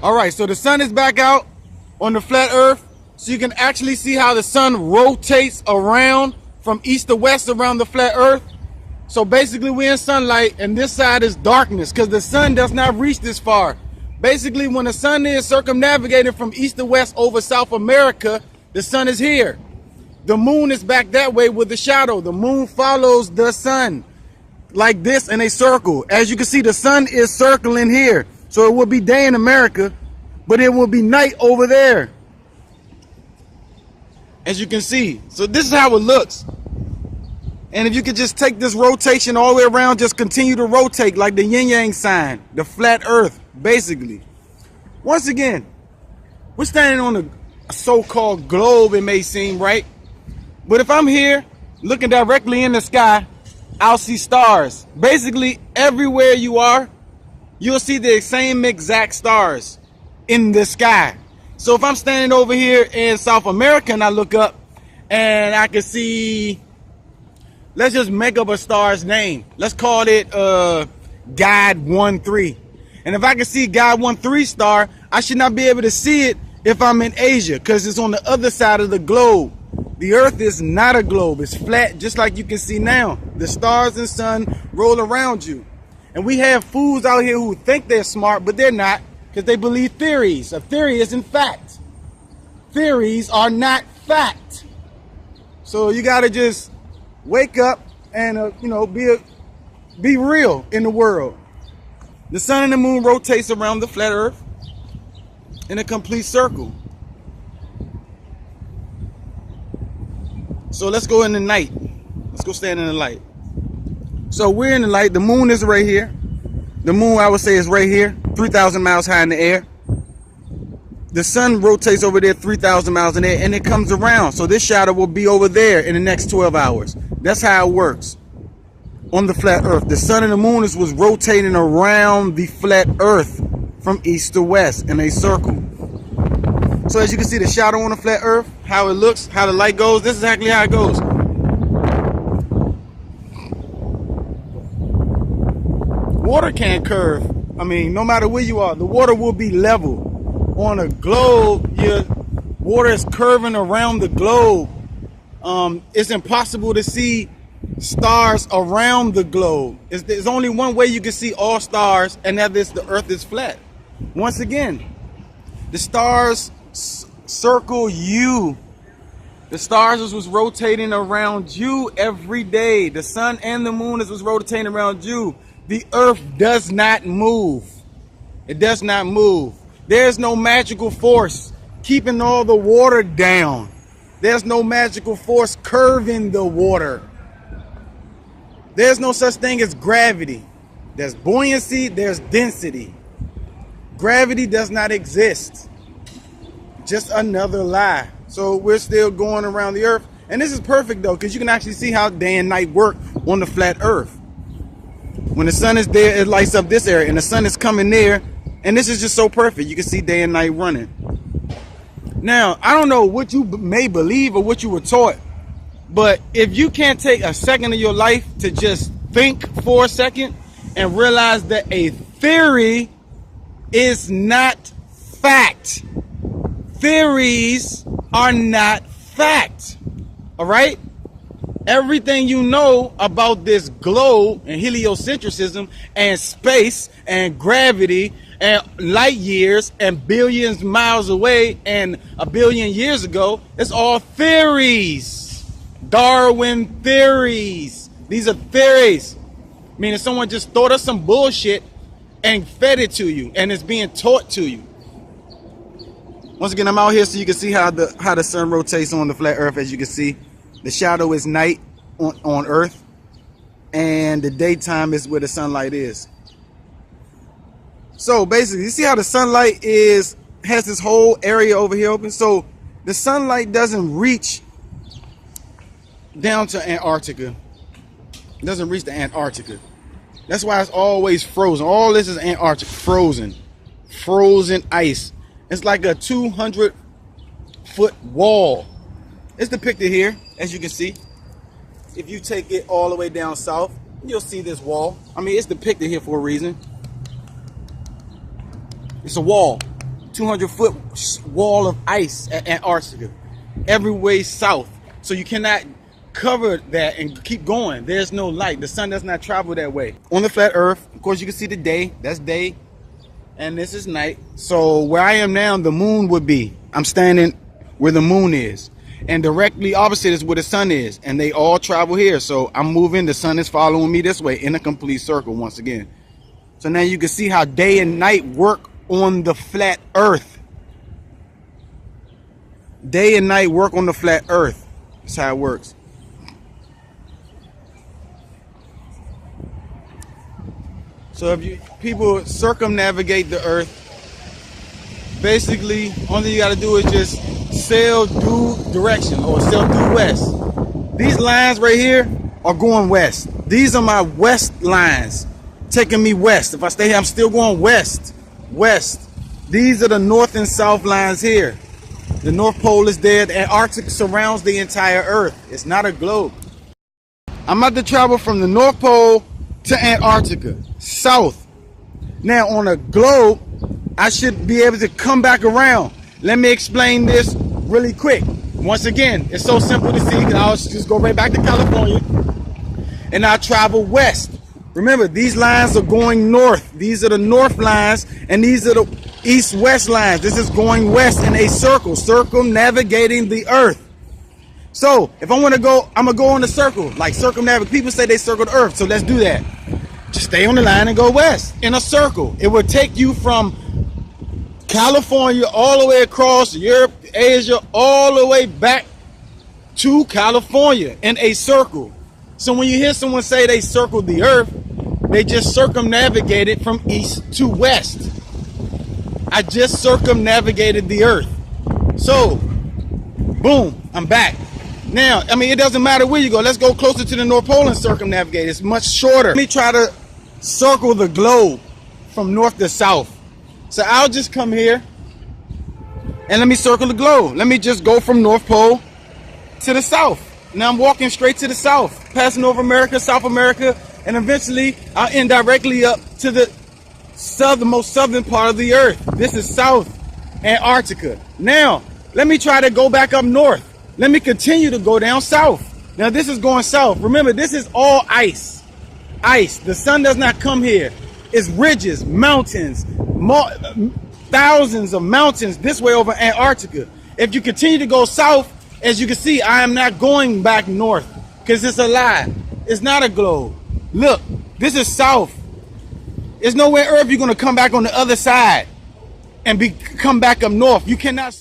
All right, so the sun is back out on the flat earth, so you can actually see how the sun rotates around from east to west around the flat earth. So basically we're in sunlight and this side is darkness because the sun does not reach this far. Basically when the sun is circumnavigating from east to west over South America, the sun is here. The moon is back that way with the shadow. The moon follows the sun like this in a circle. As you can see, the sun is circling here. So it will be day in America, but it will be night over there. As you can see. So this is how it looks. And if you could just take this rotation all the way around, just continue to rotate like the yin yang sign, the flat earth, basically. Once again, we're standing on a so-called globe, it may seem, right? But if I'm here looking directly in the sky, I'll see stars. Basically, everywhere you are, you'll see the same exact stars in the sky. So if I'm standing over here in South America and I look up and I can see, let's just make up a star's name. Let's call it God 1-3. And if I can see God 1-3 star, I should not be able to see it if I'm in Asia because it's on the other side of the globe. The earth is not a globe. It's flat, just like you can see now. The stars and sun roll around you. And we have fools out here who think they're smart, but they're not because they believe theories. A theory isn't fact. Theories are not fact. So you got to just wake up and, be real in the world. The sun and the moon rotates around the flat earth in a complete circle. So let's go in the night. Let's go stand in the light. So we're in the light. The moon is right here. The moon, I would say, is right here, 3,000 miles high in the air. The sun rotates over there 3,000 miles in the air, and it comes around. So this shadow will be over there in the next 12 hours. That's how it works on the flat earth. The sun and the moon was rotating around the flat earth from east to west in a circle. So as you can see, the shadow on the flat earth, how it looks, how the light goes, this is exactly how it goes. Water can't curve. I mean, no matter where you are, the water will be level. On a globe, your water is curving around the globe. It's impossible to see stars around the globe. There's only one way you can see all stars, and that is the earth is flat. Once again, the stars circle you. The stars was rotating around you every day. The sun and the moon was rotating around you. The earth does not move. It does not move. There's no magical force keeping all the water down. There's no magical force curving the water. There's no such thing as gravity. There's buoyancy, there's density. Gravity does not exist. Just another lie. So we're still going around the earth. And this is perfect though, because you can actually see how day and night work on the flat earth. When the sun is there, it lights up this area, and the sun is coming there, and this is just so perfect. You can see day and night running. Now, I don't know what you may believe or what you were taught, but if you can't take a second of your life to just think for a second and realize that a theory is not fact. Theories are not fact. All right? Everything you know about this globe and heliocentrism and space and gravity and light years and billions miles away and a billion years ago, it's all theories. Darwin theories. These are theories. Meaning someone just thought of some bullshit and fed it to you, and it's being taught to you. Once again, I'm out here so you can see how the sun rotates on the flat earth. As you can see, the shadow is night on earth, and the daytime is where the sunlight is. So basically, you see how the sunlight has this whole area over here open. So the sunlight doesn't reach down to Antarctica. It doesn't reach to Antarctica. That's why it's always frozen. All this is Antarctica, frozen ice. It's like a 200-foot wall. It's depicted here, as you can see. If you take it all the way down south, you'll see this wall. I mean, it's depicted here for a reason. It's a wall. 200-foot wall of ice at Antarctica, every way south. So you cannot cover that and keep going. There's no light. The sun does not travel that way. On the flat earth, of course, you can see the day. That's day. And this is night. So where I am now, the moon would be. I'm standing where the moon is. And directly opposite is where the sun is. And they all travel here. So I'm moving. The sun is following me this way in a complete circle once again. So now you can see how day and night work on the flat earth. Day and night work on the flat earth. That's how it works. So if people circumnavigate the earth, basically only thing you got to do is just sail due direction or sail due west. These lines right here are going west. These are my west lines taking me west. If I stay here, I'm still going west. These are the north and south lines here. The North Pole is there. The Antarctic surrounds the entire earth. It's not a globe. I'm about to travel from the North Pole to Antarctica, south. Now on a globe, I should be able to come back around. Let me explain this really quick. Once again, it's so simple to see. I'll just go right back to California and I'll travel west. Remember, these lines are going north. These are the north lines and these are the east-west lines. This is going west in a circle, circumnavigating the earth. So if I want to go, I'm gonna go on the circle, like circumnavigate. People say they circle the earth, so let's do that. Just stay on the line and go west in a circle. It would take you from California all the way across Europe, Asia, all the way back to California in a circle. So when you hear someone say they circled the earth, they just circumnavigated from east to west. I just circumnavigated the earth. So, boom, I'm back. Now, I mean, it doesn't matter where you go. Let's go closer to the North Pole and circumnavigate. It's much shorter. Let me try to circle the globe from north to south. So I'll just come here and let me circle the globe. Let me just go from North Pole to the south. Now I'm walking straight to the south, passing over America, South America, and eventually I'll end directly up to the most southern part of the earth. This is South Antarctica. Now, let me try to go back up north. Let me continue to go down south. Now this is going south. Remember, this is all ice. Ice. The sun does not come here. It's ridges, mountains, thousands of mountains this way over Antarctica. If you continue to go south, as you can see, I am not going back north because it's a lie. It's not a globe. Look, this is south. There's nowhere on earth you're going to come back on the other side and come back up north. You cannot.